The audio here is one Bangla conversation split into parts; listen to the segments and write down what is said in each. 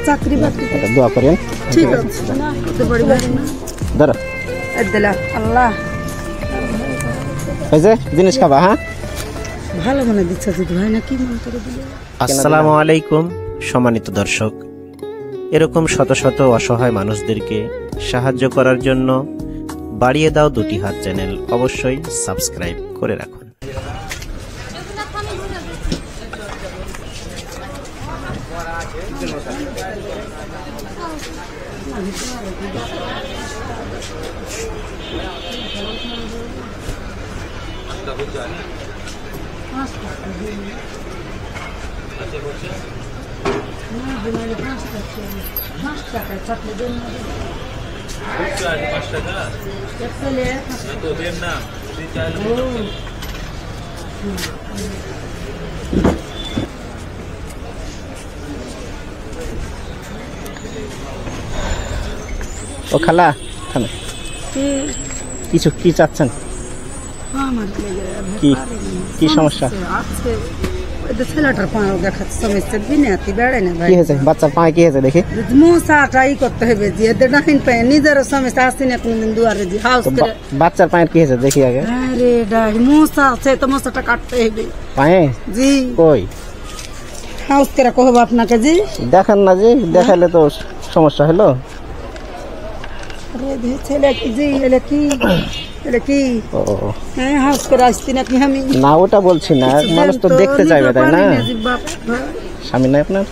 চাকরি বাকরি দোয়া করেন। ঠিক আছে আল্লাহ জিনিস খাবা। হ্যাঁ ভালো মনে দিচ্ছে ভাই না কি মনে করে দিলে। আসসালামু আলাইকুম সম্মানিত দর্শক, এরকম শত শত অসহায় মানুষদেরকে সাহায্য করার জন্য বাড়িয়ে দাও দুটি হাত চ্যানেল অবশ্যই সাবস্ক্রাইব করে রাখুন। ও খালা কিছু কি চাচ্ছেন? কি কি সমস্যা? ছেলেটার পা দেখাচ্ছে সমস্যা বিনাতি বেড়ে না ভাই। কি হয়েছে বাচ্চার পায়ে? কি হয়েছে দেখি? মশাটাই করতে হবে যে ডাহিন পায়ে নিজের সমস্যা আসছে না কোনদিন দুয়ারে যে হাউস করে। বাচ্চার পায়ের কি হয়েছে দেখি আগে। আরে ডাহি মশা আছে তো মশাটা কাটতে হবে পায়ে। জি কই হাউস করে কহব আপনাকে জি দেখান না জি, দেখালে তো সমস্যা হলো। আরে ছেলে কি জি এলে কি এলে কি ও হ্যাঁ হাউস করে আসছি নাকি আমি? না ওটা বলছি না, মানুষ তো দেখতে চাইবে তাই না? স্বামী নাই আপনার?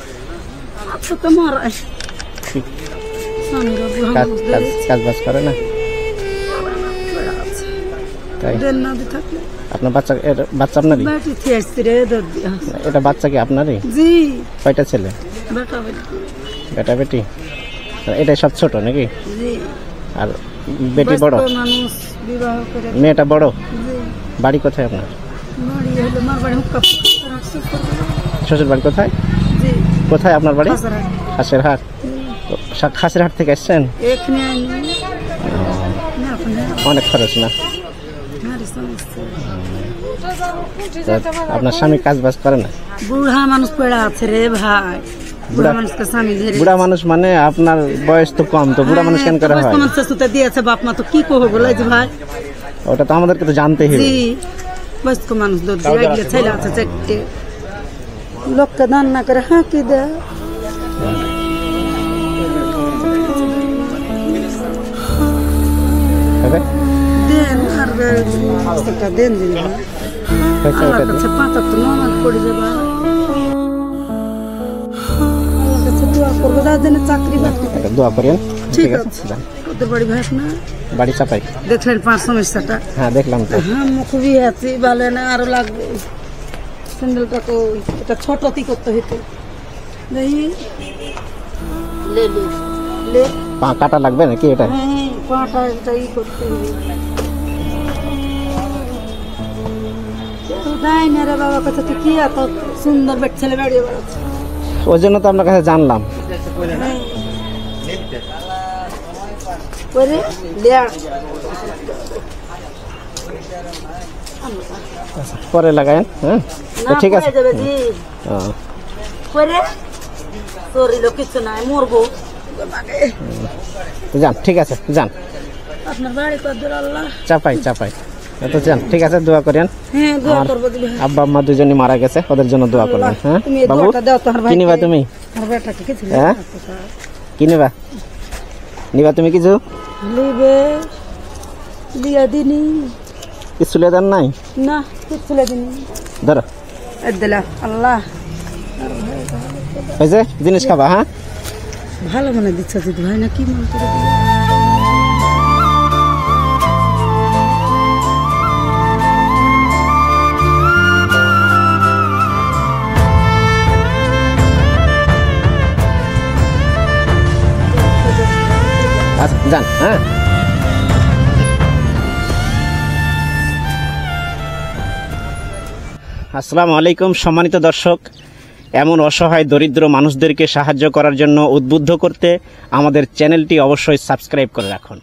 আচ্ছা তো মারা কাজ বাজ করে না তাই? আপনার বাচ্চা? বাচ্চা আপনারই? এটা বাচ্চা কি আপনারই? জি। কয়টা ছেলে? বেটা বেটি? এটাই সব ছোট নাকি? আর বেটি বড়? মেয়েটা বড়? বাড়ি কোথায় আপনার? শ্বশুর বাড়ি কোথায়? কোথায় আপনার বাড়ি? খাসের হাট। খাসের হাট থেকে এসছেন? অনেক খরচ না? আপনার স্বামী কাজ বাজ করে না? বুড়া মানুষ পড়া আছে রে ভাই। বুড়া মানুষ মানে আপনার বয়স তো কম, তো বুড়া মানুষ কেন করা হয়? দিয়েছে বাপ মা তো কি কহবো বলে ভাই। ওটা তো আমাদেরকে তো জানতেই হবে। বয়স্ক মানুষ ছেলে আছে চারটে লোককে দান না করে হাঁকি দেয়। দেন আর দেন দিন পাঁচাত্তর নমাজ পড়ে যাবা। চাকরি বাকরি দোয়া করেন। ঠিক আছে ওদের বাড়ি ভাই না বাড়ি চাপাই। দেখলেন পাঁচ সমস্যাটা? হ্যাঁ দেখলাম তো। হ্যাঁ খুবই আছি ভালো না আরো লাগবে। স্যান্ডেলটা তো এটা ছোটতি করতে হইতো। দেখি পা কাটা লাগবে নাকি এটা? হ্যাঁ পাটা এটাই করতে হবে। তাই না রে বাবা কথা তুই কি এত সুন্দর বেট ছেলে বেড়িয়ে বেড়াচ্ছে? ওই জন্য তো আপনার কাছে জানলাম। পরে লাগায়েন। হ্যাঁ ঠিক আছে কিছু নাই মরবো যান। ঠিক আছে যান। আপনার বাড়ি কদ্দুর? আল্লাহ চাপাই চাপাই তো যান। ঠিক আছে দোয়া করেন। আব্বা আম্মা দুজনই মারা গেছে, ওদের জন্য দোয়া করবেন। হ্যাঁ বাবু কি নিবা তুমি? হ্যাঁ কি নিবা? নিবা তুমি কিছু? কিছু লে দেন নাই? না কিছু লে দিনি। ধরো আল্লাহ ওই যে জিনিস খাবা। হ্যাঁ ভালো মনে দিচ্ছে ভাই না কি মনে করে দিলে। যান। হ্যাঁ আসসালামু আলাইকুম সম্মানিত দর্শক, এমন অসহায় দরিদ্র মানুষদেরকে সাহায্য করার জন্য উদ্বুদ্ধ করতে আমাদের চ্যানেলটি অবশ্যই সাবস্ক্রাইব করে রাখুন।